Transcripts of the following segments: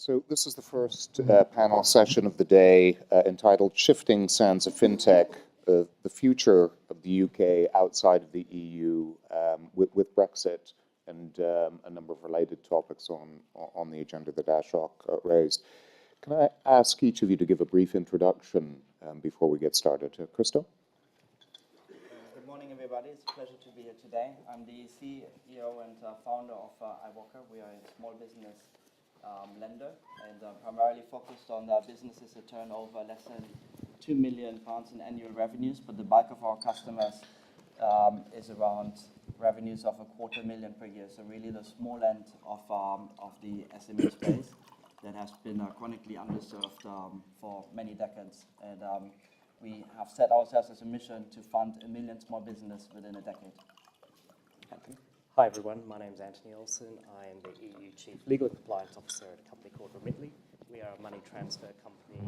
So this is the first panel session of the day entitled Shifting Sands of FinTech, the future of the UK outside of the EU with Brexit and a number of related topics on the agenda that Ashok raised. Can I ask each of you to give a brief introduction before we get started? Christo? Good morning, everybody. It's a pleasure to be here today. I'm the CEO and founder of iWalker. We are a small business lender and primarily focused on businesses that turn over less than £2 million in annual revenues, but the bulk of our customers is around revenues of $250,000 per year. So really the small end of the SME space that has been chronically underserved for many decades. And we have set ourselves as a mission to fund 1 million small business within a decade. Anthony? Hi everyone, my name is Anthony Olsen. I am the EU Chief Legal and Compliance Officer at a company called Remitly. We are a money transfer company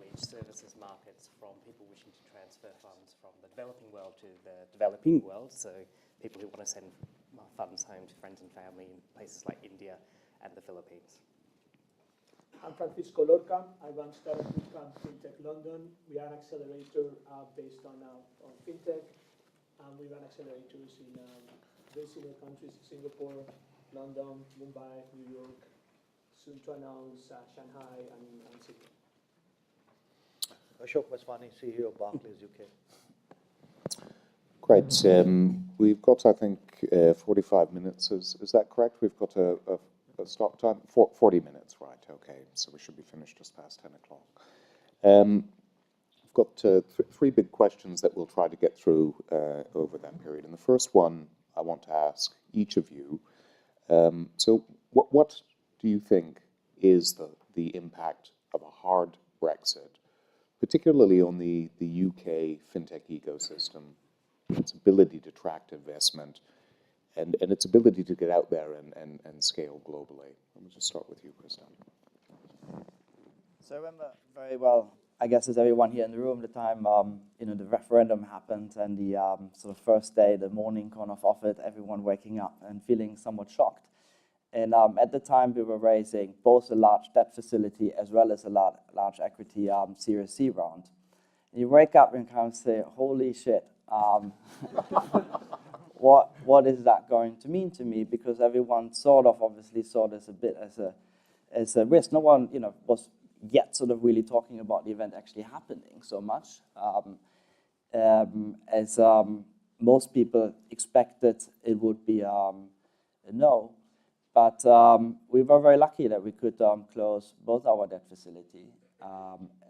which services markets from people wishing to transfer funds from the developing world to the developing world, so people who want to send funds home to friends and family in places like India and the Philippines. I'm Francisco Lorca. I run Startup Bootcamp FinTech London. We are an accelerator based on FinTech. We run accelerators in very similar countries: Singapore, London, Mumbai, New York, soon to announce Shanghai and Sydney. Ashok Vaswani, CEO of Barclays UK. Great. We've got, I think, 45 minutes. Is that correct? We've got a stop time? 40 minutes, right. Okay. So we should be finished just past 10 o'clock. We've got three big questions that we'll try to get through over that period. And the first one I want to ask each of you. So what do you think is the impact of a hard Brexit, particularly on the UK fintech ecosystem, its ability to attract investment, and its ability to get out there and scale globally? Let me just start with you, Christo. So I remember very well, I guess as everyone here in the room, the time the referendum happened and the sort of first day, the morning kind of it, everyone waking up and feeling somewhat shocked. And at the time, we were raising both a large debt facility as well as a large equity Series C round. And you wake up and kind of say, holy shit, what is that going to mean to me? Because everyone sort of obviously saw this a bit as a risk. No one was yet sort of really talking about the event actually happening so much, as most people expected it would be a no. But we were very lucky that we could close both our debt facility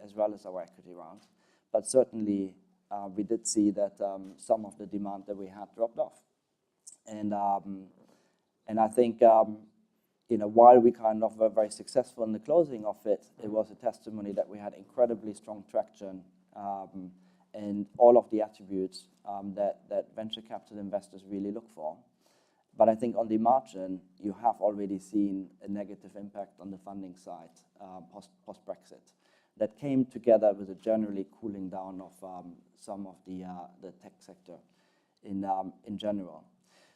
as well as our equity round. But certainly we did see that some of the demand that we had dropped off. And I think while we kind of were very successful in the closing of it, it was a testimony that we had incredibly strong traction and all of the attributes that venture capital investors really look for. But I think on the margin, you have already seen a negative impact on the funding side post-Brexit that came together with a generally cooling down of some of the tech sector in general.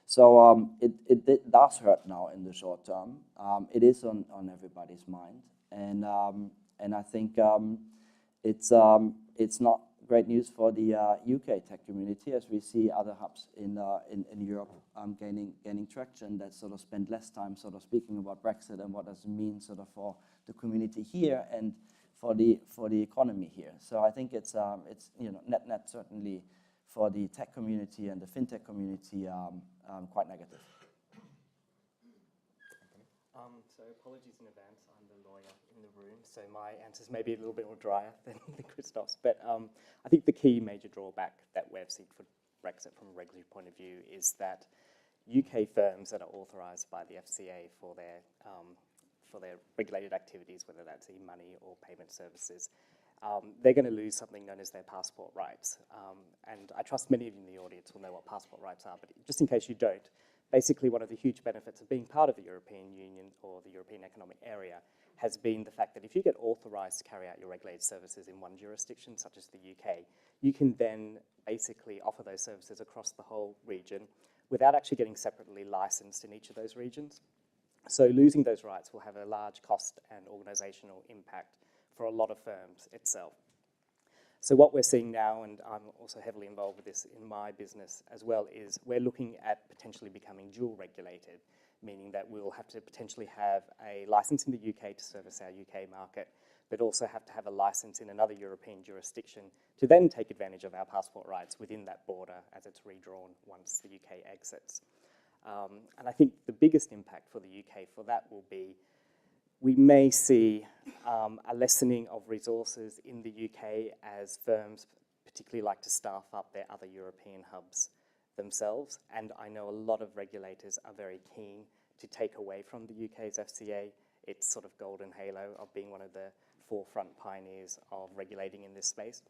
So it does hurt now in the short term. It is on everybody's mind, and I think it's not great news for the UK tech community, as we see other hubs in Europe gaining traction that sort of spend less time sort of speaking about Brexit and what does it mean sort of for the community here and for the economy here. So I think it's net certainly for the tech community and the fintech community quite negative. So apologies in advance, I'm the lawyer in the room, so my answers may be a little bit more drier than Christoph's, but I think the key major drawback that we've seen for Brexit from a regulatory point of view is that UK firms that are authorised by the FCA for their regulated activities, whether that's e-money or payment services, they're going to lose something known as their passport rights. And I trust many of you in the audience will know what passport rights are, but just in case you don't, basically one of the huge benefits of being part of the European Union or the European Economic Area has been the fact that if you get authorised to carry out your regulated services in one jurisdiction, such as the UK, you can then basically offer those services across the whole region without actually getting separately licensed in each of those regions. So losing those rights will have a large cost and organizational impact for a lot of firms itself. So what we're seeing now, and I'm also heavily involved with this in my business as well, is we're looking at potentially becoming dual regulated, meaning that we'll have to potentially have a license in the UK to service our UK market, but also have to have a license in another European jurisdiction to then take advantage of our passport rights within that border as it's redrawn once the UK exits. And I think the biggest impact for the UK for that will be we may see a lessening of resources in the UK as firms particularly like to staff up their other European hubs themselves. And I know a lot of regulators are very keen to take away from the UK's FCA its sort of golden halo of being one of the forefront pioneers of regulating in this space.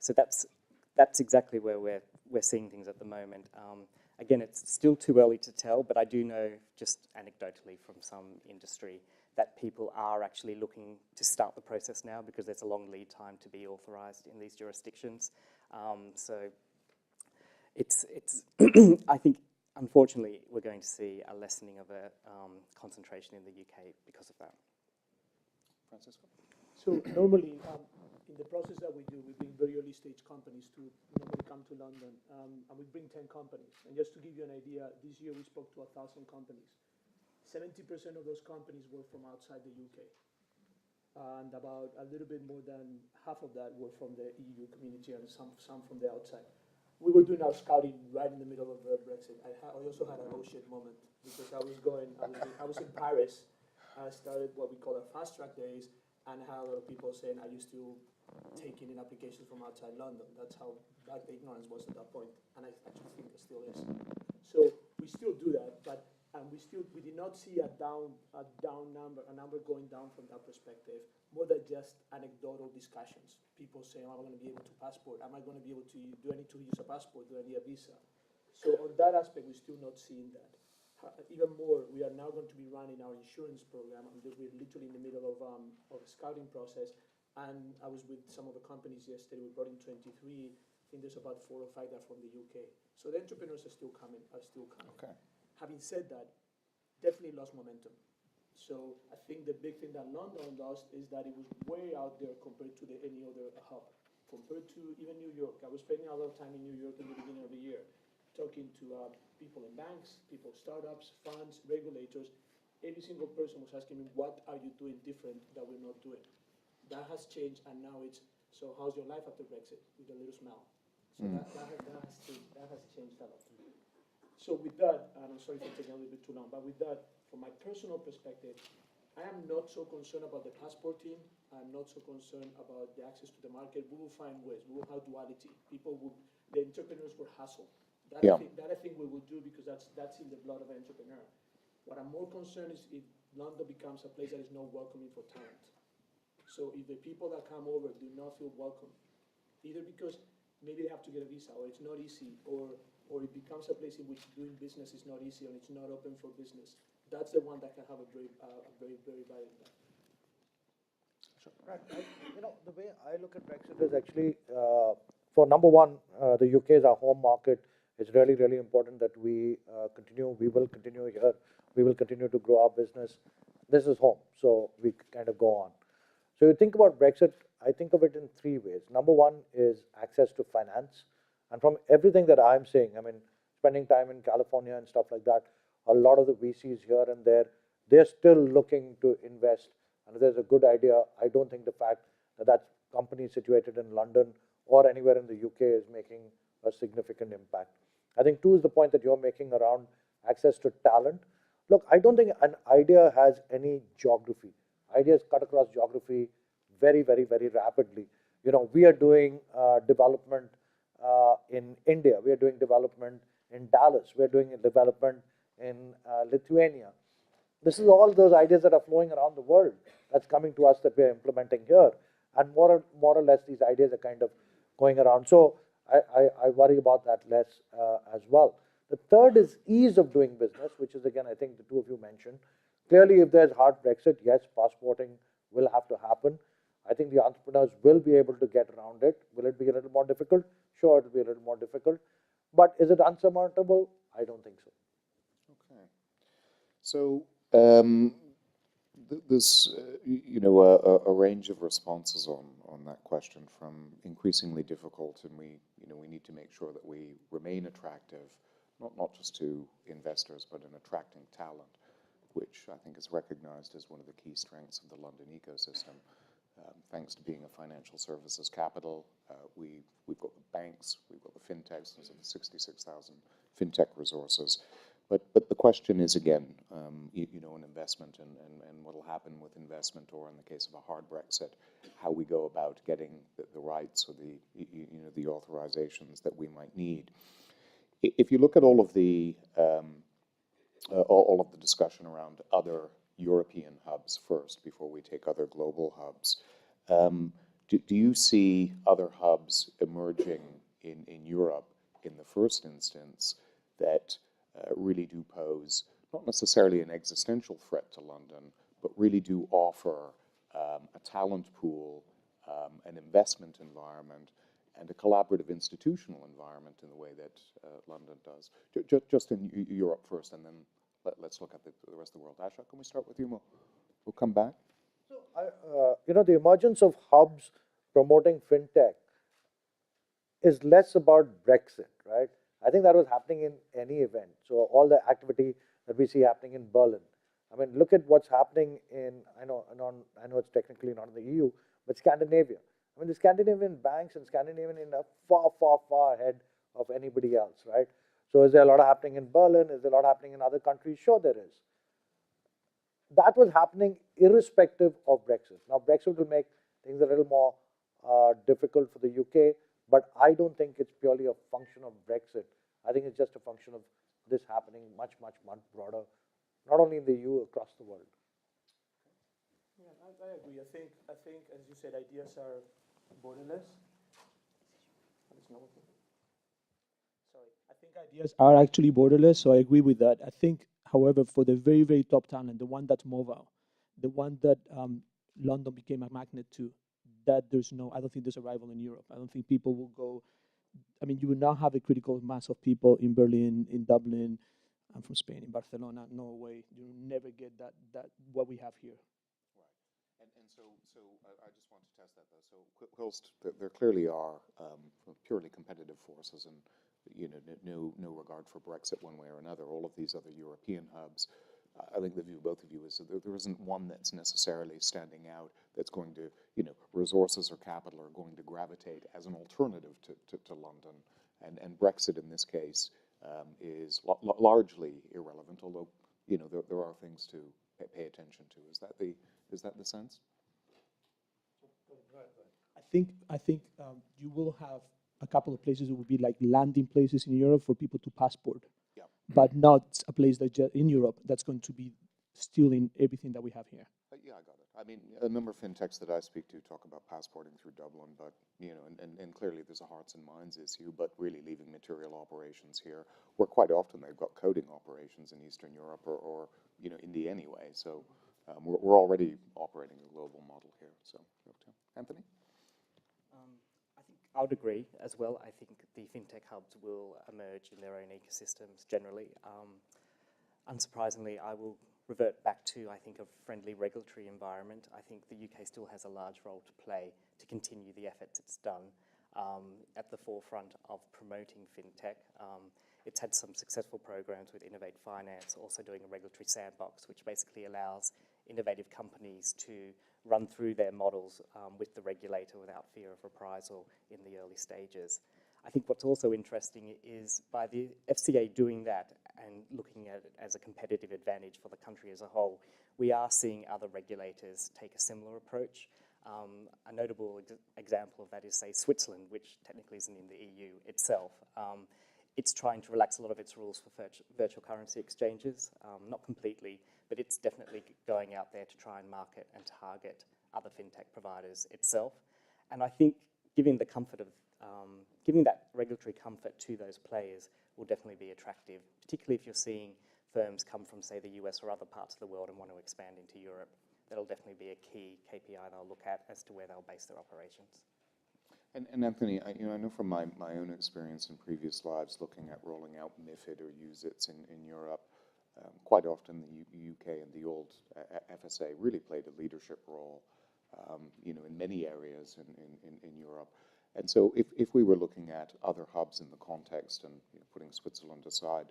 So that's exactly where we're seeing things at the moment. Again, it's still too early to tell, but I do know just anecdotally from some industry that people are actually looking to start the process now because there's a long lead time to be authorised in these jurisdictions. So it's I think, unfortunately, we're going to see a lessening of a concentration in the UK because of that. Francisco? So normally, in the process that we do, we bring very early stage companies to normally come to London, and we bring 10 companies. And just to give you an idea, this year we spoke to 1,000 companies. 70% of those companies were from outside the UK. And about a little bit more than half of that were from the EU community and some from the outside. We were doing our scouting right in the middle of the Brexit. I also had an oh shit moment because I was in Paris. I started what we call our fast track days, and I had a lot of people saying I used to take in applications from outside London. That's how bad the ignorance was at that point, and I actually think it still is. So we still do that, but we did not see a number going down from that perspective, more than just anecdotal discussions. People saying, am I going to be able to passport? Am I going to be able to, do I need to use a passport? Do I need a visa? So on that aspect, we're still not seeing that. Even more, we are now going to be running our insurance program, and we're literally in the middle of a scouting process. And I was with some of the companies yesterday. We brought in 23. I think there's about 4 or 5 that are from the UK. So the entrepreneurs are still coming. Okay. Having said that, definitely lost momentum. So I think the big thing that London lost is that it was way out there compared to any other hub. Compared to even New York. I was spending a lot of time in New York in the beginning of the year, talking to people in banks, people, startups, funds, regulators. Every single person was asking me, what are you doing different that we're not doing? That has changed, and now it's, so how's your life after Brexit? With a little smile. So that has changed a lot. So with that, and I'm sorry for taking a little bit too long, but with that, from my personal perspective, I am not so concerned about the passport team. I'm not so concerned about the access to the market. We will find ways. We will have duality. The entrepreneurs will hustle. That I think we will do because that's in the blood of an entrepreneur. What I'm more concerned is if London becomes a place that is not welcoming for talent. So if the people that come over do not feel welcome, either because maybe they have to get a visa or it's not easy, or it becomes a place in which doing business is not easy and it's not open for business, that's the one that can have a very, very bad impact. Right. The way I look at Brexit is actually, for number one, the UK is our home market. It's really, really important that we continue. We will continue here. We will continue to grow our business. This is home, so we kind of go on. So you think about Brexit, I think of it in 3 ways. Number one is access to finance. And from everything that I'm seeing, I mean, spending time in California and stuff like that, a lot of the VCs here and there, they're still looking to invest. And if there's a good idea, I don't think the fact that that company is situated in London or anywhere in the UK is making a significant impact. I think 2 is the point that you're making around access to talent. Look, I don't think an idea has any geography. Ideas cut across geography very, very, very rapidly. We are doing development in India. We are doing development in Dallas. We are doing development in Lithuania. This is all those ideas that are flowing around the world that's coming to us that we are implementing here. And more or less, these ideas are kind of going around. So I worry about that less as well. The third is ease of doing business, which is, again, I think the 2 of you mentioned. Clearly, if there's hard Brexit, yes, passporting will have to happen. I think the entrepreneurs will be able to get around it. Will it be a little more difficult? Sure, it will be a little more difficult. But is it unsurmountable? I don't think so. Okay. So there's a range of responses on that question, from increasingly difficult, and we need to make sure that we remain attractive, not just to investors, but in attracting talent, which I think is recognized as one of the key strengths of the London ecosystem. Thanks to being a financial services capital, we've got the banks, we've got the FinTechs, there's 66,000 FinTech resources. But the question is, again, an investment and what will happen with investment, or in the case of a hard Brexit, how we go about getting the rights or the authorizations that we might need. If you look at all of the discussion around other European hubs first, before we take other global hubs, do you see other hubs emerging in Europe in the first instance that really do pose not necessarily an existential threat to London, but really do offer a talent pool, an investment environment, and a collaborative institutional environment in the way that London does? Just in Europe first, and then let's look at the rest of the world. Asha, can we start with you? We'll come back. So, the emergence of hubs promoting FinTech is less about Brexit, right? I think that was happening in any event. So all the activity that we see happening in Berlin. I mean, look at what's happening I know it's technically not in the EU, but Scandinavia. I mean, the Scandinavian banks and Scandinavian are far, far, far ahead of anybody else, right? So is there a lot happening in Berlin? Is there a lot happening in other countries? Sure, there is. That was happening irrespective of Brexit. Now, Brexit will make things a little more difficult for the UK, but I don't think it's purely a function of Brexit. I think it's just a function of this happening much, much, much broader, not only in the EU, across the world. Yeah, I agree. I think, as you said, ideas are borderless. Sorry, I think ideas are actually borderless, so I agree with that. I think, however, for the very, very top talent, the one that's mobile, the one that London became a magnet to, that I don't think there's a rival in Europe. I don't think people will go. I mean, you will now have a critical mass of people in Berlin, in Dublin. I'm from Spain, in Barcelona, Norway. You'll never get that what we have here. Right, and so I just want to test that though. So whilst there clearly are purely competitive forces, and no regard for Brexit one way or another, all of these other European hubs, I think the view of both of you is that there isn't one that's necessarily standing out that's going to, resources or capital are going to gravitate as an alternative to London. And Brexit in this case is largely irrelevant, although, there are things to pay attention to. Is that the sense? I think you will have a couple of places that will be like landing places in Europe for people to passport. Yeah. But not a place that in Europe that's going to be stealing everything that we have here. Yeah, I got it. I mean, a number of FinTechs that I speak to talk about passporting through Dublin, but, and clearly there's a hearts and minds issue, but really leaving material operations here, where quite often they've got coding operations in Eastern Europe or India anyway. So we're already operating a global model here. So, Anthony? I think I would agree as well. I think the FinTech hubs will emerge in their own ecosystems generally. Unsurprisingly, I will revert back to, I think, a friendly regulatory environment. I think the UK still has a large role to play to continue the efforts it's done at the forefront of promoting FinTech. It's had some successful programs with Innovate Finance, also doing a regulatory sandbox, which basically allows innovative companies to run through their models with the regulator without fear of reprisal in the early stages. I think what's also interesting is by the FCA doing that and looking at it as a competitive advantage for the country as a whole, we are seeing other regulators take a similar approach. A notable example of that is, say, Switzerland, which technically isn't in the EU itself. It's trying to relax a lot of its rules for virtual currency exchanges, not completely, but it's definitely going out there to try and market and target other FinTech providers itself. And I think giving that regulatory comfort to those players will definitely be attractive, particularly if you're seeing firms come from, say, the US or other parts of the world and want to expand into Europe. That'll definitely be a key KPI they'll look at as to where they'll base their operations. And Anthony, I know from my own experience in previous lives looking at rolling out MiFID or UCITS in Europe, quite often the UK and the old FSA really played a leadership role, in many areas in Europe. And so if we were looking at other hubs in the context and putting Switzerland aside,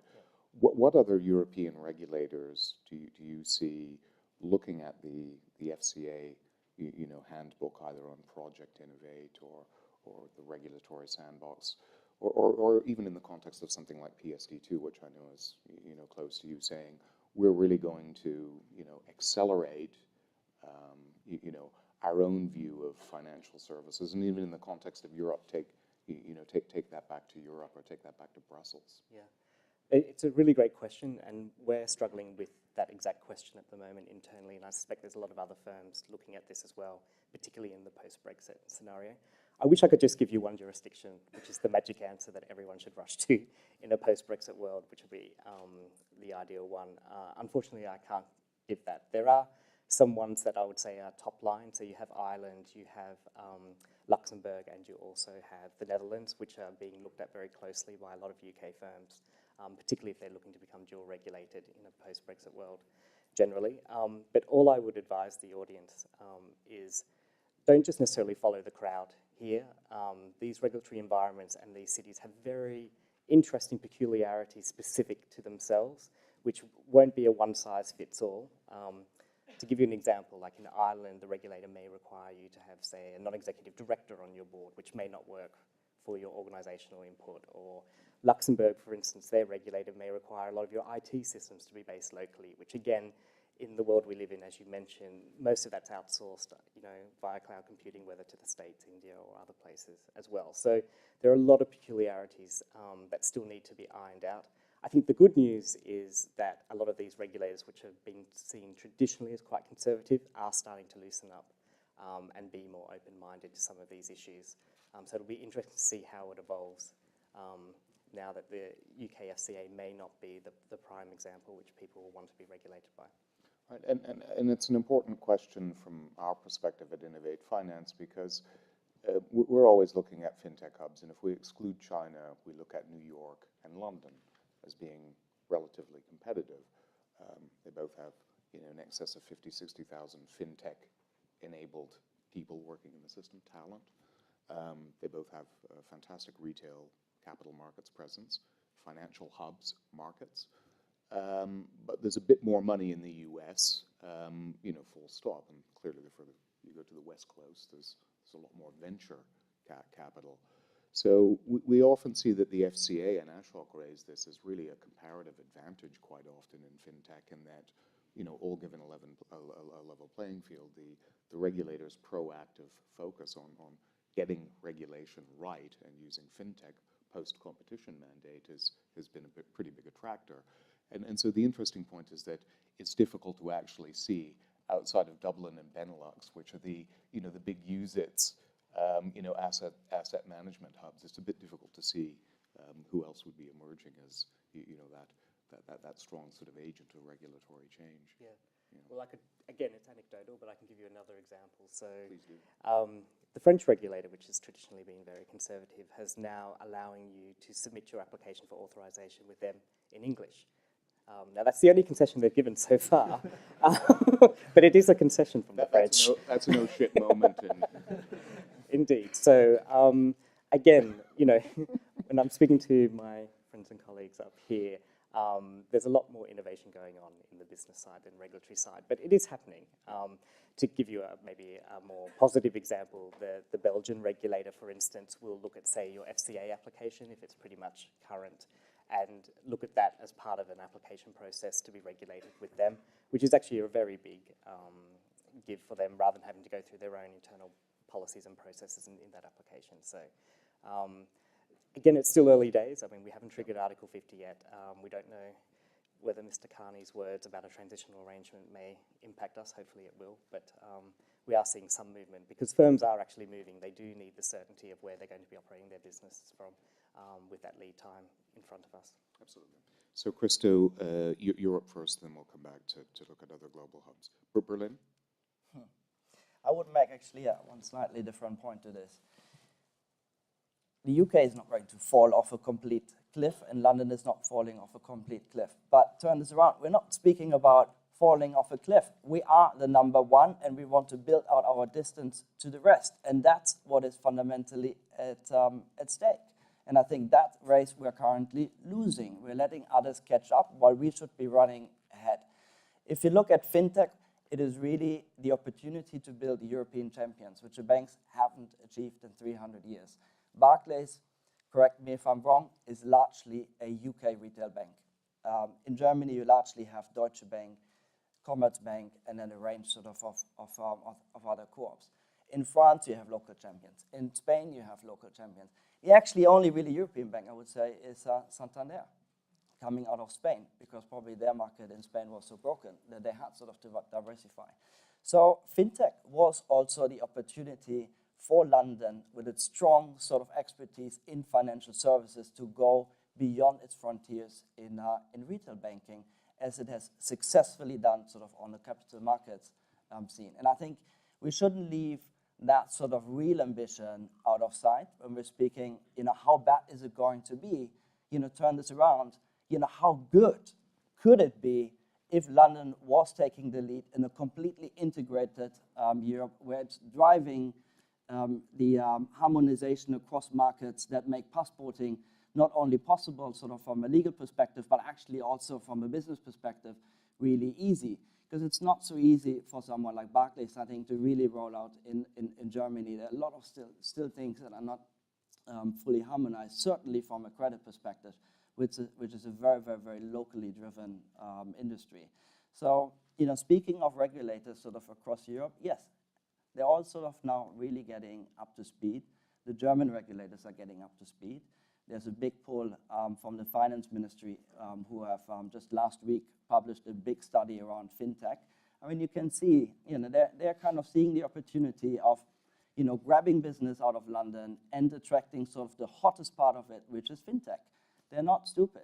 what other European regulators do you see looking at the FCA, handbook, either on Project Innovate or the regulatory sandbox, or even in the context of something like PSD2, which I know is close to you, saying we're really going to accelerate our own view of financial services, and even in the context of Europe, take that back to Europe or take that back to Brussels. Yeah, it's a really great question, and we're struggling with that exact question at the moment internally, and I suspect there's a lot of other firms looking at this as well, particularly in the post-Brexit scenario. I wish I could just give you one jurisdiction, which is the magic answer that everyone should rush to in a post-Brexit world, which would be the ideal one. Unfortunately, I can't give that. There are some ones that I would say are top line. So you have Ireland, you have Luxembourg, and you also have the Netherlands, which are being looked at very closely by a lot of UK firms, particularly if they're looking to become dual regulated in a post-Brexit world generally. But all I would advise the audience is don't just necessarily follow the crowd here. These regulatory environments and these cities have very interesting peculiarities specific to themselves, which won't be a one-size-fits-all. To give you an example, like in Ireland, the regulator may require you to have, say, a non-executive director on your board, which may not work for your organizational input. Or Luxembourg, for instance, their regulator may require a lot of your IT systems to be based locally, which again, in the world we live in, as you mentioned, most of that's outsourced, via cloud computing, whether to the States, India, or other places as well. So there are a lot of peculiarities that still need to be ironed out. I think the good news is that a lot of these regulators, which have been seen traditionally as quite conservative, are starting to loosen up and be more open-minded to some of these issues. So it'll be interesting to see how it evolves now that the UK FCA may not be the prime example which people will want to be regulated by. Right, and it's an important question from our perspective at Innovate Finance, because we're always looking at FinTech hubs, and if we exclude China, we look at New York and London as being relatively competitive. They both have in excess of 60,000 FinTech-enabled people working in the system, talent. They both have fantastic retail capital markets presence, financial hubs markets. But there's a bit more money in the US, full stop. And clearly, the further you go to the West Coast, there's a lot more venture capital. So we often see that the FCA, and Ashok raised this, is really a comparative advantage quite often in FinTech, in that, all given a level playing field, the regulator's proactive focus on getting regulation right and using FinTech post-competition mandate has been a pretty big attractor. And so the interesting point is that it's difficult to actually see outside of Dublin and Benelux, which are the big UCITS, asset management hubs. It's a bit difficult to see who else would be emerging as that strong sort of agent of regulatory change. Yeah. Well, again, it's anecdotal, but I can give you another example. So Please do. the French regulator, which has traditionally been very conservative, has now allowing you to submit your application for authorization with them in English. Now, that's the only concession they've given so far, but it is a concession from the French. That's a no-shit moment. Indeed. So, again, when I'm speaking to my friends and colleagues up here, there's a lot more innovation going on in the business side than regulatory side, but it is happening. To give you maybe a more positive example, the Belgian regulator, for instance, will look at, say, your FCA application, if it's pretty much current, and look at that as part of an application process to be regulated with them, which is actually a very big give for them, rather than having to go through their own internal policies and processes in that application. So again, it's still early days. I mean, we haven't triggered Article 50 yet. We don't know whether Mr. Carney's words about a transitional arrangement may impact us. Hopefully it will, but we are seeing some movement, because firms are actually moving. They do need the certainty of where they're going to be operating their businesses from, with that lead time in front of us. Absolutely. So, Christo, Europe first, then we'll come back to look at other global hubs. Berlin? I would make actually one slightly different point to this. the UK is not going to fall off a complete cliff, and London is not falling off a complete cliff. But turn this around, we're not speaking about falling off a cliff. We are the number one, and we want to build out our distance to the rest. And that's what is fundamentally at stake. And I think that race we're currently losing. We're letting others catch up while we should be running ahead. If you look at FinTech, it is really the opportunity to build European champions, which the banks haven't achieved in 300 years. Barclays, correct me if I'm wrong, is largely a UK retail bank. In Germany, you largely have Deutsche Bank, Commerzbank, and then a range sort of other co-ops. In France, you have local champions. In Spain, you have local champions. The actually only really European bank, I would say, is Santander, coming out of Spain, because probably their market in Spain was so broken that they had sort of to diversify. So FinTech was also the opportunity for London, with its strong sort of expertise in financial services, to go beyond its frontiers in retail banking, as it has successfully done sort of on the capital markets scene. And I think we shouldn't leave that sort of real ambition out of sight when we're speaking, how bad is it going to be, turn this around, how good could it be if London was taking the lead in a completely integrated Europe, where it's driving the harmonization across markets that make passporting not only possible sort of from a legal perspective, but actually also from a business perspective, really easy. Because it's not so easy for someone like Barclays, I think, to really roll out in Germany. There are a lot of still things that are not fully harmonized, certainly from a credit perspective, which is a very, very, very locally driven industry. So, speaking of regulators sort of across Europe, yes, they're all sort of now really getting up to speed. The German regulators are getting up to speed. There's a big pull from the finance ministry who have just last week published a big study around FinTech. I mean, you can see, they're kind of seeing the opportunity of, grabbing business out of London and attracting sort of the hottest part of it, which is FinTech. They're not stupid.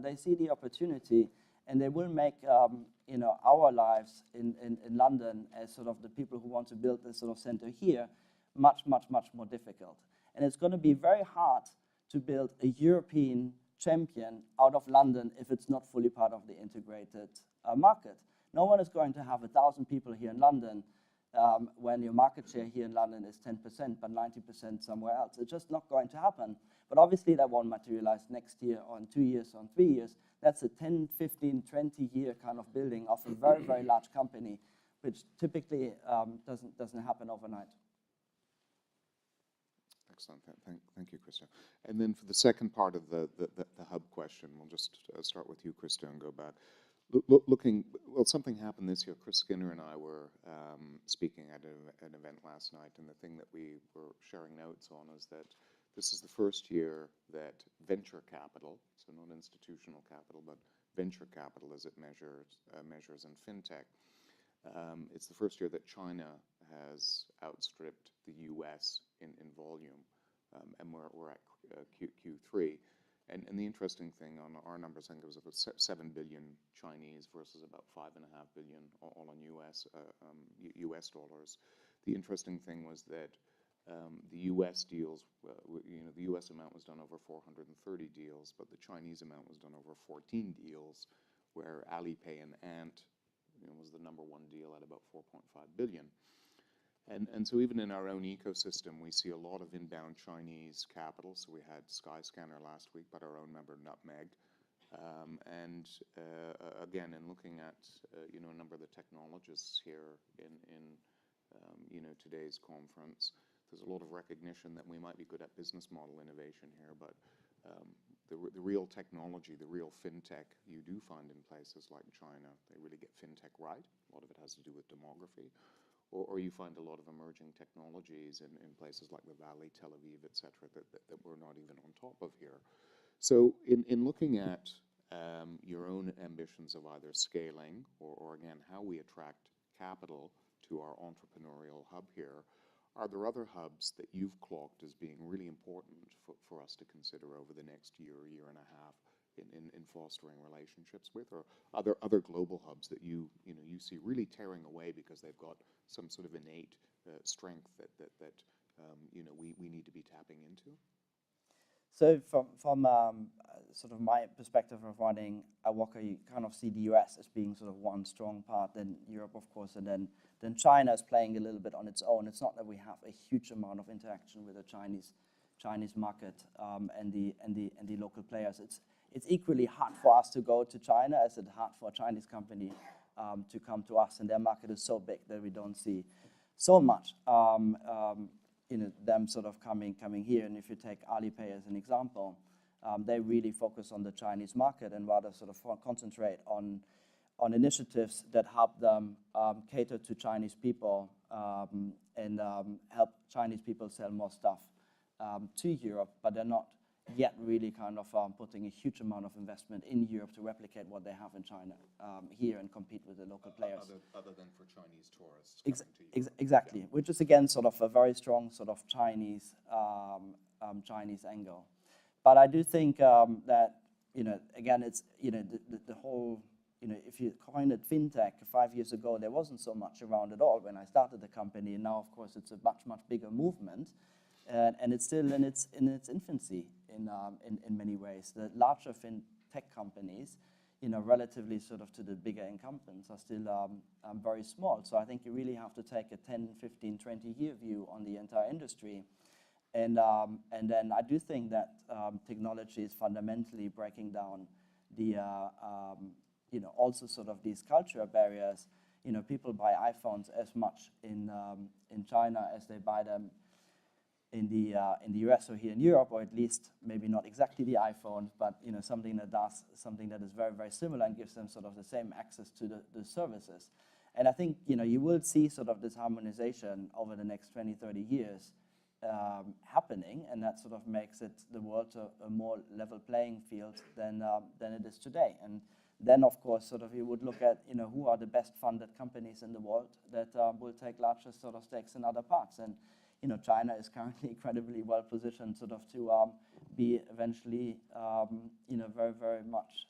They see the opportunity, and they will make, our lives in London, as sort of the people who want to build this sort of center here, much, much, much more difficult. And it's going to be very hard to build a European champion out of London if it's not fully part of the integrated market. No one is going to have 1,000 people here in London when your market share here in London is 10%, but 90% somewhere else. It's just not going to happen. But obviously that won't materialize next year, or in 2 years, or in 3 years. That's a 10, 15, 20-year kind of building of a very, very large company, which typically doesn't happen overnight. Excellent. Thank you, Christian. And then for the second part of the hub question, we'll just start with you, Christian, and go back. Something happened this year. Chris Skinner and I were speaking at an event last night, and the thing that we were sharing notes on is that this is the first year that venture capital, so not institutional capital, but venture capital as it measures in FinTech, it's the first year that China has outstripped the US in volume, and we're at Q3. And the interesting thing on our numbers, I think it was about 7 billion Chinese versus about 5.5 billion all on US dollars. The interesting thing was that the US deals, the US amount was done over 430 deals, but the Chinese amount was done over 14 deals, where Alipay and Ant was the number one deal at about 4.5 billion. And so even in our own ecosystem, we see a lot of inbound Chinese capital. So we had Skyscanner last week, but our own member Nutmeg. Again, in looking at a number of the technologists here in today's conference, there's a lot of recognition that we might be good at business model innovation here, but the real technology, the real FinTech, you do find in places like China. They really get FinTech right. A lot of it has to do with demography. Or you find a lot of emerging technologies in places like the Valley, Tel Aviv, et cetera, that we're not even on top of here. So in looking at your own ambitions of either scaling or again, how we attract capital to our entrepreneurial hub here, are there other hubs that you've clocked as being really important for us to consider over the next year and a half in fostering relationships with, or other global hubs that you see really tearing away because they've got some sort of innate strength that we need to be tapping into? So from sort of my perspective of running Iwaka, you kind of see the US as being sort of one strong part, then Europe, of course, and then China is playing a little bit on its own. It's not that we have a huge amount of interaction with the Chinese market and the local players. It's equally hard for us to go to China as it's hard for a Chinese company to come to us, and their market is so big that we don't see so much them sort of coming here. And if you take Alipay as an example, they really focus on the Chinese market and rather sort of concentrate on initiatives that help them cater to Chinese people and help Chinese people sell more stuff to Europe, but they're not yet really kind of putting a huge amount of investment in Europe to replicate what they have in China here and compete with the local players. Other than for Chinese tourists coming to Europe. Exactly, yeah. Which is again sort of a very strong sort of Chinese angle. But I do think that again it's the whole if you coin it FinTech 5 years ago, there wasn't so much around at all when I started the company, and now of course it's a much bigger movement. And it's still in its infancy in many ways. The larger FinTech companies, relatively sort of to the bigger incumbents, are still very small. So I think you really have to take a 10, 15, 20-year view on the entire industry. And then I do think that technology is fundamentally breaking down the also sort of these cultural barriers. People buy iPhones as much in China as they buy them in the US or here in Europe, or at least maybe not exactly the iPhone, but something that does something that is very, very similar and gives them sort of the same access to the services. And I think you will see sort of this harmonization over the next 20, 30 years happening, and that sort of makes the world a more level playing field than it is today. And then, of course, sort of you would look at who are the best funded companies in the world that will take larger sort of stakes in other parts. And China is currently incredibly well positioned sort of to be eventually, very, very much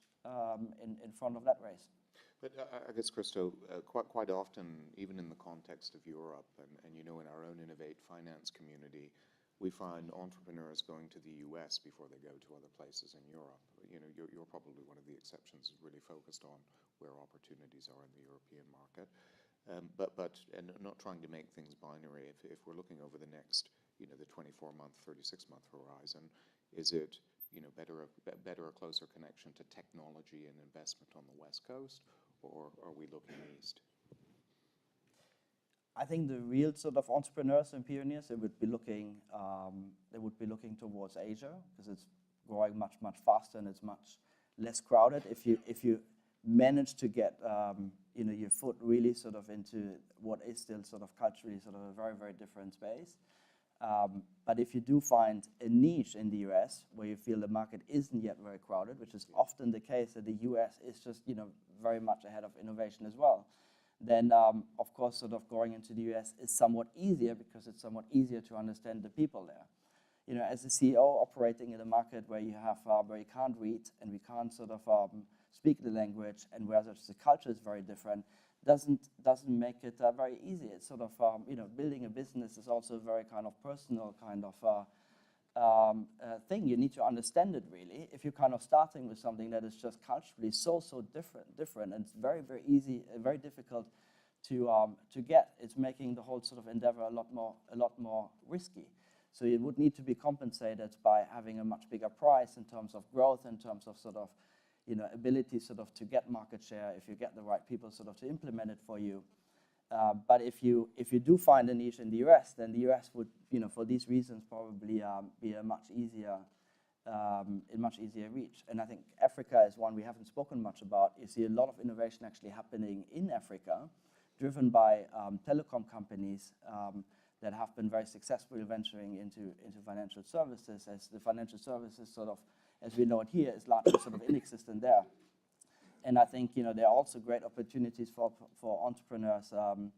in front of that race. But I guess, Christo, quite often, even in the context of Europe and in our own Innovate Finance community, we find entrepreneurs going to the US before they go to other places in Europe. You're probably one of the exceptions, really focused on where opportunities are in the European market. But not trying to make things binary, if we're looking over the next, the 24-month, 36-month horizon, is it, better a closer connection to technology and investment on the West Coast, or are we looking east? I think the real sort of entrepreneurs and pioneers, they would be looking towards Asia, because it's growing much, much faster and it's much less crowded. If you manage to get your foot really sort of into what is still sort of culturally sort of a very, very different space. But if you do find a niche in the US where you feel the market isn't yet very crowded, which is often the case, that the US is just very much ahead of innovation as well, then of course sort of going into the US is somewhat easier, because it's somewhat easier to understand the people there. As a CEO operating in a market where you can't read and we can't sort of speak the language, and where the culture is very different, doesn't make it very easy. It's sort of building a business is also a very kind of personal kind of thing. You need to understand it really. If you're kind of starting with something that is just culturally so different, and it's very, very easy, very difficult to get, it's making the whole sort of endeavor a lot more risky. So it would need to be compensated by having a much bigger price in terms of growth, in terms of sort of ability sort of to get market share, if you get the right people sort of to implement it for you. But if you do find a niche in the US, then the US would, for these reasons, probably be a much easier reach. And I think Africa is one we haven't spoken much about. You see a lot of innovation actually happening in Africa, driven by telecom companies that have been very successfully venturing into financial services, as the financial services sort of, as we know it here, is largely sort of inexistent there. And I think there are also great opportunities for entrepreneurs to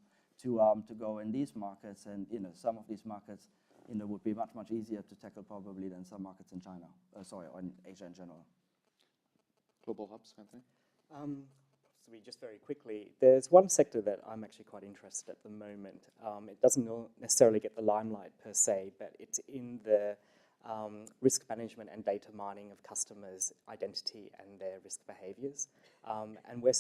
go in these markets, and some of these markets would be much easier to tackle probably than some markets in China, or in Asia in general. Global hubs, Anthony? So just very quickly, there's one sector that I'm actually quite interested at the moment. It doesn't necessarily get the limelight per se, but it's in the risk management and data mining of customers' identity and their risk behaviors. And we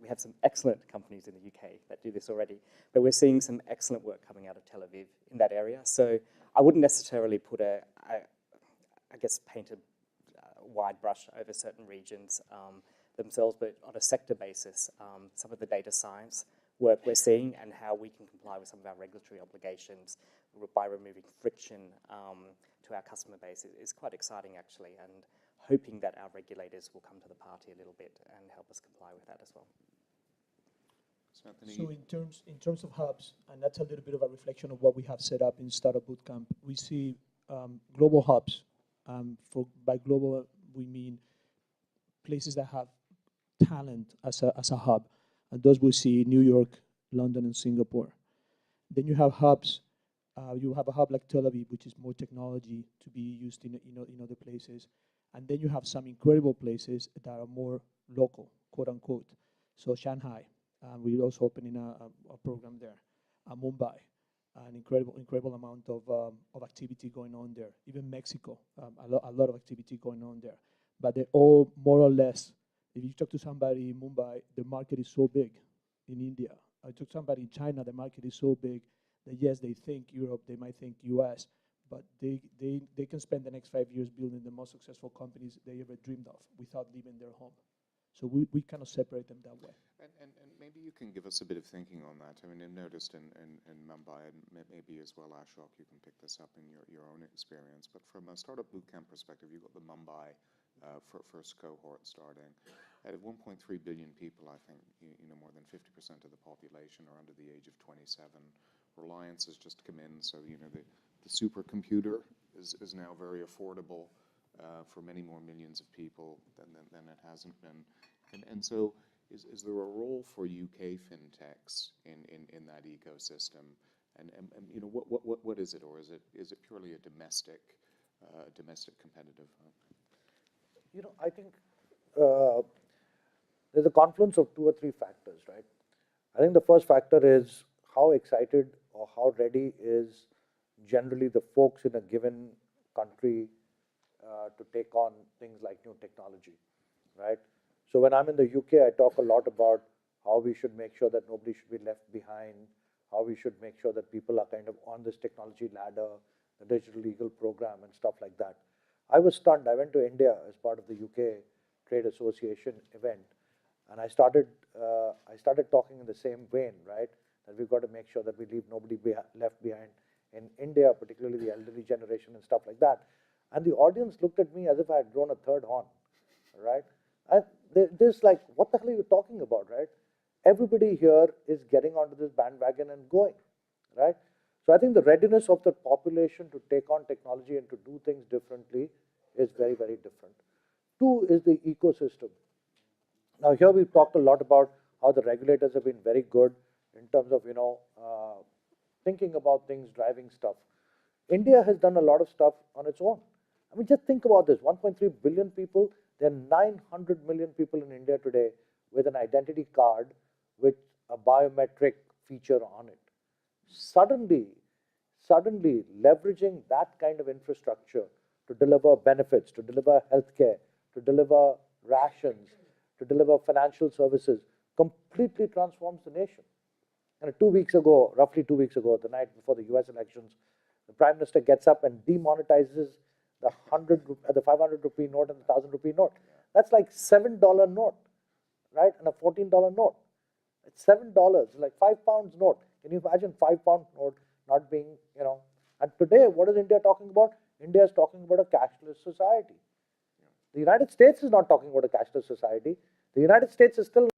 have some excellent companies in the UK that do this already, but we're seeing some excellent work coming out of Tel Aviv in that area. So I wouldn't necessarily put paint a wide brush over certain regions themselves, but on a sector basis, some of the data science work we're seeing and how we can comply with some of our regulatory obligations by removing friction to our customer base is quite exciting, actually, and hoping that our regulators will come to the party a little bit and help us comply with that as well. So in terms of hubs, and that's a little bit of a reflection of what we have set up in Startup Bootcamp, we see global hubs. By global, we mean places that have talent as a hub, and those we see New York, London, and Singapore. Then you have hubs. You have a hub like Tel Aviv, which is more technology to be used in other places, and then you have some incredible places that are more local, quote unquote. So Shanghai, we're also opening a program there. Mumbai, an incredible amount of activity going on there. Even Mexico, a lot of activity going on there. But they're all more or less. If you talk to somebody in Mumbai, the market is so big. In India, I talk to somebody in China, the market is so big that yes, they think Europe, they might think US, but they can spend the next 5 years building the most successful companies they ever dreamed of without leaving their home. So we kind of separate them that way. And maybe you can give us a bit of thinking on that. I mean, I've noticed in Mumbai, and maybe as well, Ashok, you can pick this up in your own experience, but from a Startup Bootcamp perspective, you've got the Mumbai first cohort starting. Out of 1.3 billion people, I think, more than 50% of the population are under the age of 27. Reliance has just come in, so, the supercomputer is now very affordable for many more millions of people than it hasn't been. And so is there a role for UK fintechs in that ecosystem? And what is it, or is it purely a domestic competitive? I think there's a confluence of 2 or 3 factors, right? I think the first factor is how excited or how ready is generally the folks in a given country to take on things like new technology, right? So when I'm in the UK, I talk a lot about how we should make sure that nobody should be left behind, how we should make sure that people are kind of on this technology ladder, the digital legal program and stuff like that. I was stunned. I went to India as part of the UK Trade Association event, and I started talking in the same vein, right? That we've got to make sure that we leave nobody left behind in India, particularly the elderly generation and stuff like that. And the audience looked at me as if I had grown a third horn, right? They're like, what the hell are you talking about, right? Everybody here is getting onto this bandwagon and going, right? So I think the readiness of the population to take on technology and to do things differently is very, very different. 2 is the ecosystem. Now here we've talked a lot about how the regulators have been very good in terms of, thinking about things, driving stuff. India has done a lot of stuff on its own. I mean, just think about this, 1.3 billion people, there are 900 million people in India today with an identity card with a biometric feature on it. Suddenly leveraging that kind of infrastructure to deliver benefits, to deliver healthcare, to deliver rations, to deliver financial services, completely transforms the nation. And 2 weeks ago, roughly 2 weeks ago, the night before the US elections, the Prime Minister gets up and demonetizes the 500 rupee note and the 1,000 rupee note. That's like $7 note, right? And a $14 note. It's $7, like £5 note. Can you imagine £5 note not being, And today, what is India talking about? India is talking about a cashless society. The United States is not talking about a cashless society. The United States is still